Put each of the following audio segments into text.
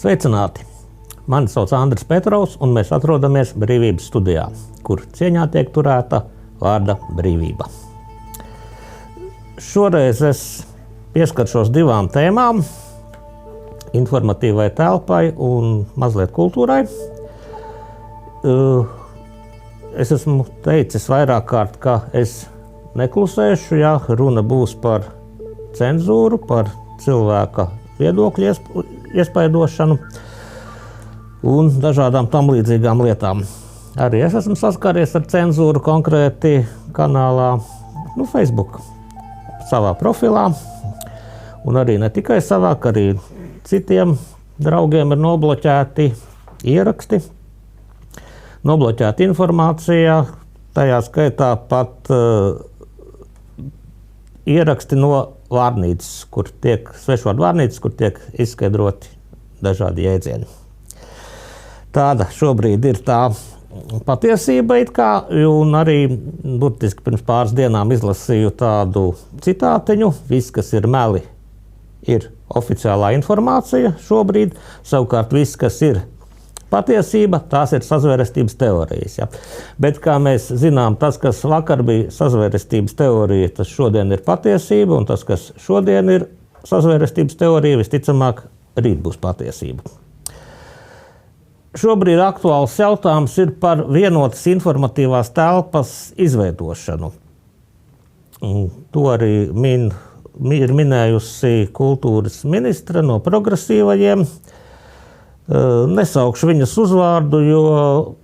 Sveicināti! Mani sauc Andris Petrovs, un mēs atrodamies Brīvības studijā, kur cieņā tiek turēta vārda brīvība. Šoreiz es pieskaršos divām tēmām – informatīvai telpai un mazliet kultūrai. Es esmu teicis vairāk kārt, ka es neklusēšu, ja runa būs par cenzūru, par cilvēka viedokļu iespaidošanu un dažādām tam līdzīgām lietām. Arī es esmu saskāries ar cenzūru konkrēti kanālā, Facebook, savā profilā, un arī ne tikai savā, ka arī citiem draugiem ir nobloķēti ieraksti, nobloķēta informācija, tajā skaitā pat ieraksti no vārnīcas, svešvārdu vārnīcas, kur tiek izskaidroti dažādi jēdzieni. Tāda šobrīd ir tā patiesība it kā, un arī burtiski pirms pāris dienām izlasīju tādu citātiņu: viss, kas ir meli, ir oficiālā informācija šobrīd, savukārt viss, kas ir patiesība, tās ir sazvērestības teorijas. Ja. Bet, kā mēs zinām, tas, kas vakar bija sazvērestības teorija, tas šodien ir patiesība, un tas, kas šodien ir sazvērestības teorija, visticamāk, rīt būs patiesība. Šobrīd aktuāls jautājums ir par vienotas informatīvās telpas izveidošanu. To arī ir minējusi kultūras ministre no progresīvajiem. Nesaukšu viņas uzvārdu, jo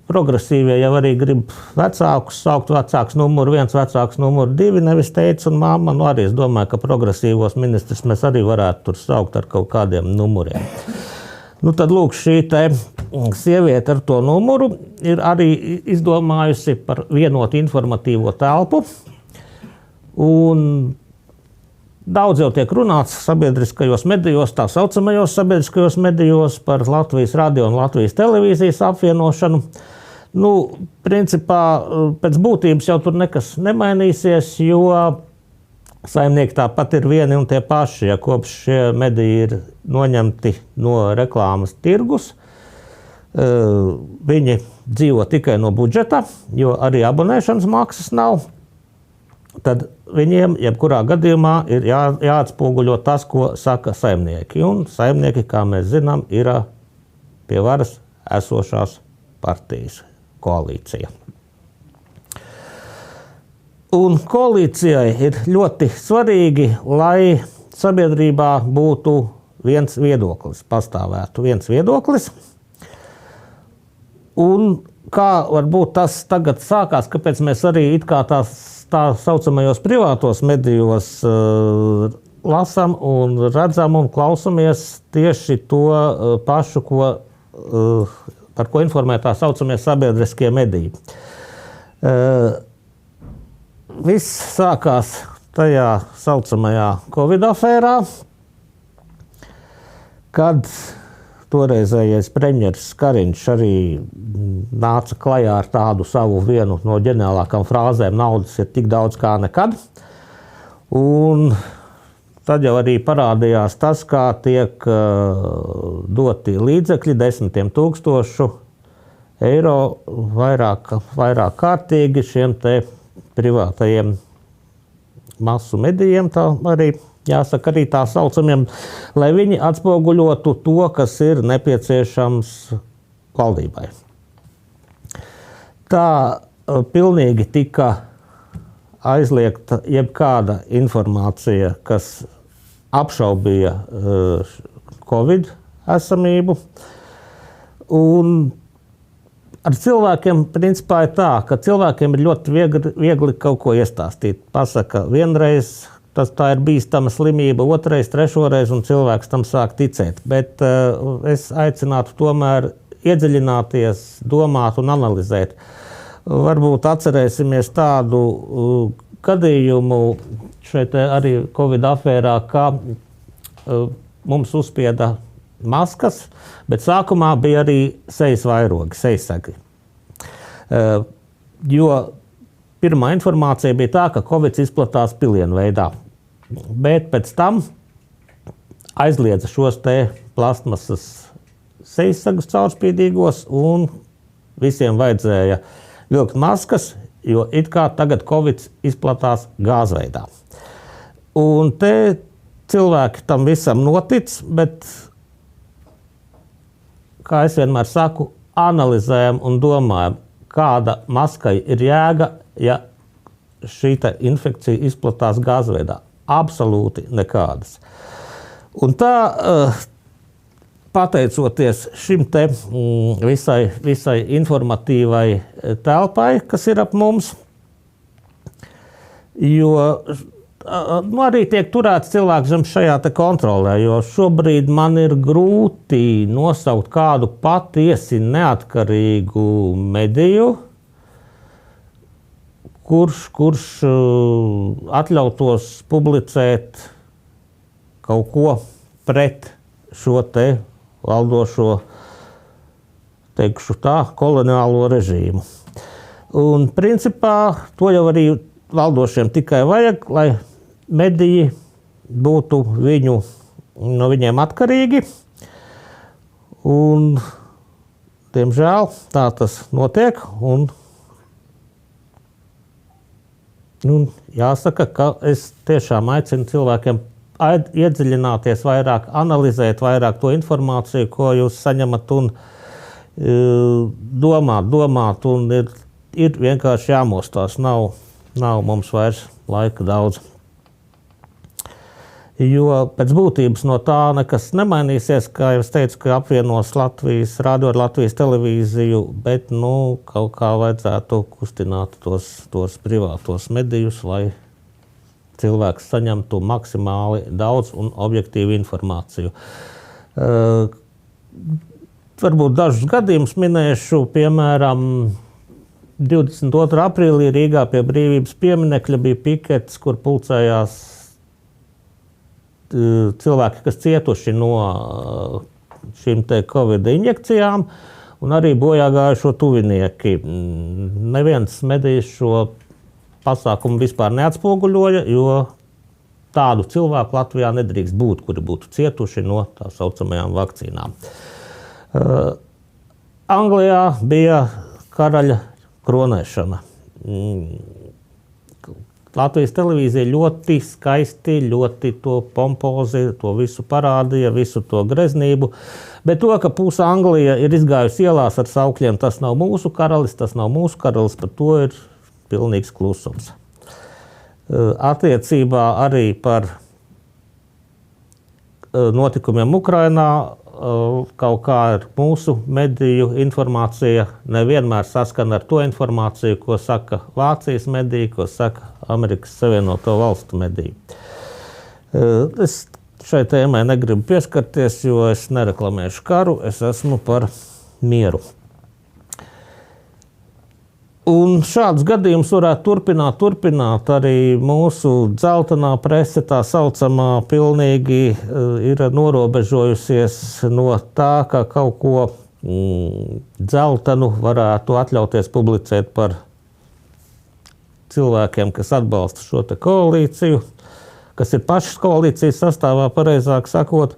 progresīvie jau arī grib vecākus saukt vecāks numuru 1, vecāks numuru 2, nevis teica un mamma. Arī es domāju, ka progresīvos ministrus mēs arī varētu tur saukt ar kaut kādiem numuriem. Tad lūk, šī te sieviete ar to numuru ir arī izdomājusi par vienotu informatīvo telpu. Un daudz jau tiek runāts sabiedriskajos medijos, tā saucamajos sabiedriskajos medijos par Latvijas radio un Latvijas televīzijas apvienošanu. Principā pēc būtības jau tur nekas nemainīsies, jo saimnieki tāpat ir vieni un tie paši, ja kopš šie mediji ir noņemti no reklāmas tirgus. Viņi dzīvo tikai no budžeta, jo arī abonēšanas maksas nav. Tad viņiem jebkurā gadījumā ir jāatspoguļo tas, ko saka saimnieki. Un saimnieki, kā mēs zinām, ir pie varas esošās partijas koalīcija. Un koalīcijai ir ļoti svarīgi, lai sabiedrībā būtu viens viedoklis, pastāvētu viens viedoklis. Un kā varbūt tas tagad sākās, kāpēc mēs arī it kā tā saucamajos privātos medijos lasām un redzam un klausamies tieši to pašu, par ko informē tā saucamie sabiedriskie mediji. Viss sākās tajā saucamajā Covid afērā, kad toreizējais premjeras Kariņš arī nāca klajā ar tādu savu vienu no ģeniālākām frāzēm: naudas ir tik daudz kā nekad. Un tad jau arī parādījās tas, kā tiek doti līdzekļi, 10 000 eiro vairāk kārtīgi šiem te privātajiem masu medijiem, tā arī jāsaka arī tā saucamiem, lai viņi atspoguļotu to, kas ir nepieciešams valdībai. Tā pilnīgi tika aizliegta jebkāda informācija, kas apšaubīja Covid esamību. Un ar cilvēkiem principā ir tā, ka cilvēkiem ir ļoti viegli kaut ko iestāstīt. Pasaka vienreiz, tā ir bīstama slimība, otrais, trešoreiz, un cilvēks tam sāk ticēt. Bet es aicinātu tomēr iedziļināties, domāt un analizēt. Varbūt atcerēsimies tādu gadījumu šeit arī Covid afērā, ka mums uzspieda maskas, bet sākumā bija arī sejas vairogi, sejasegļi. Jo pirmā informācija bija tā, ka Covid izplatās pilienu veidā. Bet pēc tam aizliedza šos te plastmasas sejsagus caurspīdīgos un visiem vajadzēja vilkt maskas, jo it kā tagad Covid izplatās gāzveidā. Un te cilvēki tam visam notic, bet, kā es vienmēr saku, analizējam un domājam, kāda maskai ir jēga, ja šī infekcija izplatās gāzveidā. Absolūti nekādas. Un tā, pateicoties šim te visai informatīvai telpai, kas ir ap mums, jo arī tiek turēts cilvēks zem šajā te kontrolē, jo šobrīd man ir grūti nosaukt kādu patiesi neatkarīgu mediju, kurš atļautos publicēt kaut ko pret šo te valdošo, teikšu tā, koloniālo režīmu. Un principā to jau arī valdošiem tikai vajag, lai mediji būtu no viņiem atkarīgi. Un, diemžēl, tā tas notiek. Un jāsaka, ka es tiešām aicinu cilvēkiem iedziļināties vairāk, analizēt vairāk to informāciju, ko jūs saņemat un domāt un ir vienkārši jāmostās. Nav mums vairs laika daudz. Jo pēc būtības no tā nekas nemainīsies, kā jau es teicu, ka apvienos Latvijas radio ar Latvijas televīziju, bet kaut kā vajadzētu kustināt tos privātos medijus, lai cilvēks saņemtu maksimāli daudz un objektīvu informāciju. Varbūt dažus gadījumus minēšu, piemēram, 22. aprīlī Rīgā pie Brīvības pieminekļa bija piketes, kur pulcējās cilvēki, kas cietuši no šīm te Covid injekcijām, un arī bojā gājušo tuvinieki. Neviens medijs šo pasākumu vispār neatspoguļoja, jo tādu cilvēku Latvijā nedrīkst būt, kuri būtu cietuši no tā saucamajām vakcīnām. Anglijā bija karaļa kronēšana. Latvijas televīzija ļoti skaisti, ļoti to pompozi, to visu parādīja, visu to greznību. Bet to, ka puse Anglija ir izgājusi ielās ar saukļiem, tas nav mūsu karalis, par to ir pilnīgs klusums. Attiecībā arī par notikumiem Ukrainā kaut kā ir mūsu mediju informācija nevienmēr saskana ar to informāciju, ko saka Vācijas mediji, ko saka Amerikas Savienoto Valstu mediji. Es šai tēmai negribu pieskarties, jo es nereklamēšu karu, es esmu par mieru. Un šādus gadījumus varētu turpināt arī mūsu dzeltenā prese, tā saucamā, pilnīgi ir norobežojusies no tā, ka kaut ko dzeltenu varētu atļauties publicēt par cilvēkiem, kas atbalsta šo te koalīciju, kas ir pašas koalīcijas sastāvā, pareizāk sakot.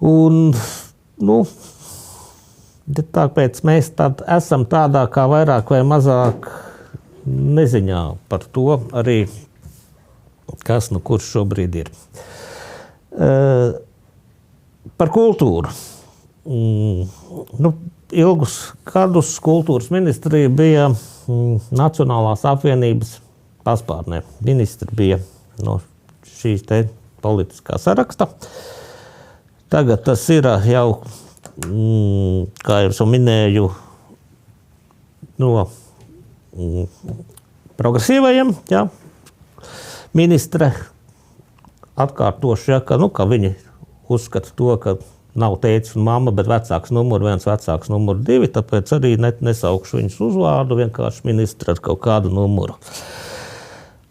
Un, tāpēc mēs esam tādā kā vairāk vai mazāk neziņā par to arī, kas kurš šobrīd ir. Par kultūru. Ilgus gadus kultūras ministrija bija Nacionālās apvienības paspārnē. Ministri bija no šīs te politiskā saraksta. Tagad tas ir jau, kā jau minēju, no progresīvajiem, ja, ministre atkārtoši, ja, ka viņi uzskata to, ka nav tētis un mamma, bet vecāks numur 1, vecāks numur 2, tāpēc arī nesaukšu viņus uzvārdu, vienkārši ministra ar kaut kādu numuru.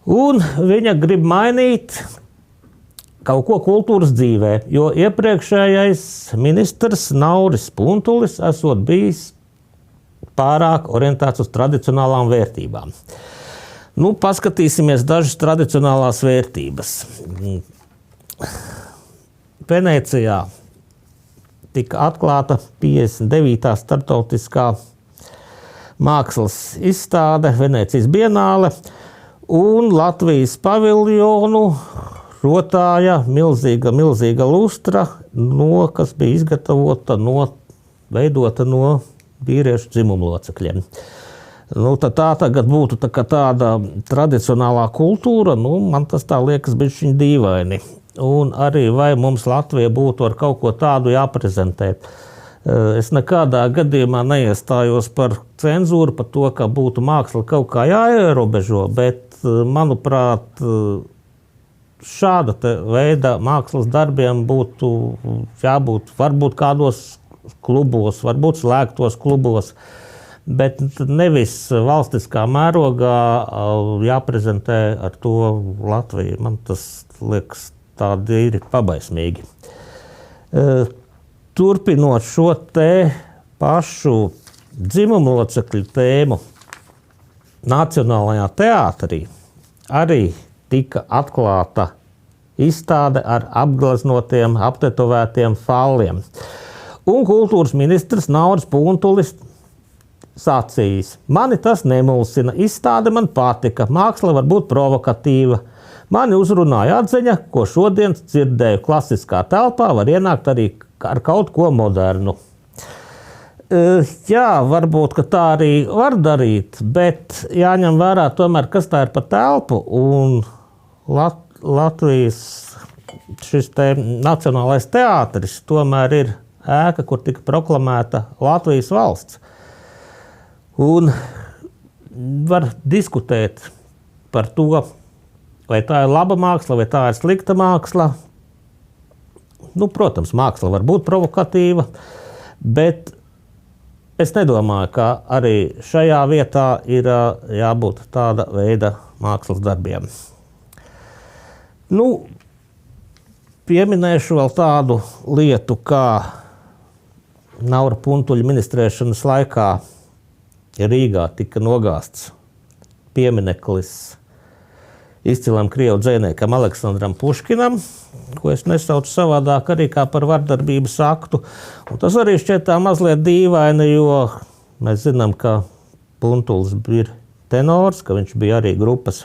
Un viņa grib mainīt kaut ko kultūras dzīvē, jo iepriekšējais ministrs Nauris Puntulis esot bijis pārāk orientēts uz tradicionālām vērtībām. Paskatīsimies dažas tradicionālās vērtības. Venecijā tika atklāta 59. starptautiskā mākslas izstāde Venēcijas bienāle, un Latvijas paviljonu rotāja milzīga lustra, kas bija izgatavota veidota no vīriešu dzimumu locekļiem. Tā tagad būtu tāda tradicionālā kultūra, man tas tā liekas bišķiņ dīvaini. Un arī vai mums Latvija būtu ar kaut ko tādu jāprezentē. Es nekādā gadījumā neiestājos par cenzūru, par to, ka būtu māksla kaut kā jāierobežo, bet, manuprāt, šāda veida mākslas darbiem būtu jābūt varbūt kādos klubos, varbūt slēgtos klubos, bet nevis valstiskā mērogā jāprezentē ar to Latviju. Man tas liekas tādi ir pabaismīgi. Turpinot šo te pašu dzimumu locekļu tēmu, Nacionālajā teātrī arī tika atklāta izstāde ar apgleznotiem, aptetovētiem falliem. Un kultūras ministrs Nauris Puntulis sacījis: mani tas nemulsina, izstāde man patika, māksla var būt provokatīva. Mani uzrunāja atziņa, ko šodien dzirdēju klasiskā telpā, var ienākt arī ar kaut ko modernu. Jā, varbūt, ka tā arī var darīt, bet jāņem vērā tomēr, kas tā ir par telpu, un Latvijas šis te Nacionālais teātris tomēr ir ēka, kur tika proklamēta Latvijas valsts. Un var diskutēt par to, vai tā ir laba māksla, vai tā ir slikta māksla. Protams, māksla var būt provokatīva, bet es nedomāju, ka arī šajā vietā ir jābūt tāda veida mākslas darbiem. Pieminēšu vēl tādu lietu, kā Naura Puntuļa ministrēšanas laikā Rīgā tika nogāsts piemineklis izcilam krievu dzejniekam Aleksandram Puškinam, ko es nesaucu savādāk arī kā par vardarbības aktu. Un tas arī šķiet tā mazliet dīvaini, jo mēs zinām, ka Puntulis ir tenors, ka viņš bija arī grupas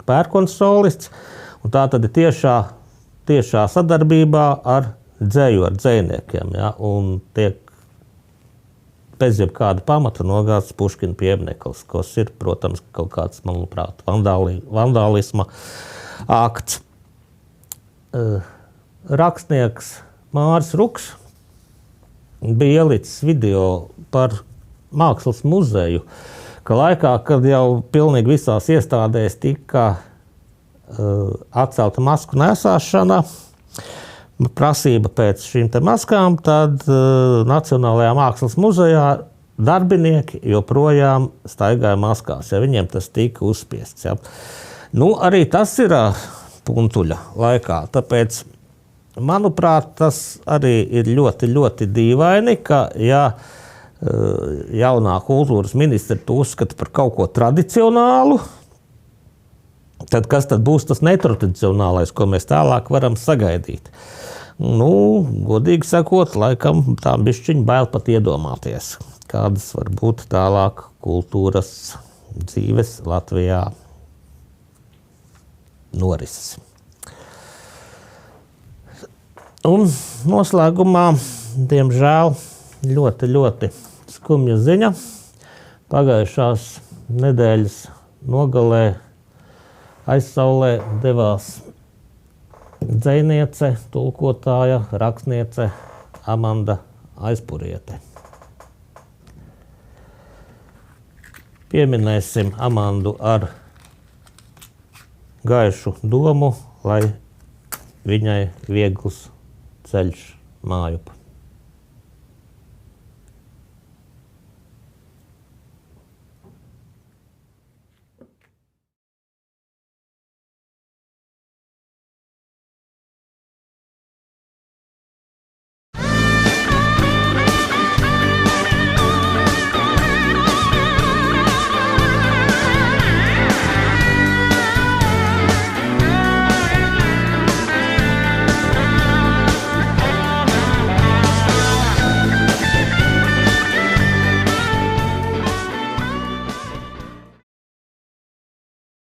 Pērkons solists, un tā tad ir tiešā sadarbībā ar dzeju, ar dzejniekiem, ja, un tiek bez jebkāda pamata nogāsts Puškina piemineklis, kas ir, protams, kaut kāds, manuprāt, vandālisma akts. Rakstnieks Māris Ruks bija ielicis video par mākslas muzeju, ka laikā, kad jau pilnīgi visās iestādēs tika atcelta masku nesāšana, prasība pēc šīm te maskām, tad Nacionālajā mākslas muzejā darbinieki joprojām staigāja maskās, ja viņiem tas tika uzspiests. Ja. Arī tas ir Puntuļa laikā, tāpēc, manuprāt, tas arī ir ļoti, ļoti dīvaini, ka, ja jaunā kultūras ministra to uzskata par kaut ko tradicionālu, tad kas tad būs tas netradicionālais, ko mēs tālāk varam sagaidīt? Godīgi sakot, laikam tā bišķiņ bail pat iedomāties, kādas var būt tālāk kultūras dzīves Latvijā norises. Un noslēgumā, diemžēl, ļoti, ļoti skumja ziņa. Pagājušās nedēļas nogalē aizsaulē devās dzejniece, tulkotāja, rakstniece Amanda Aizpuriete. Pieminēsim Amandu ar gaišu domu, lai viņai viegls ceļš mājup.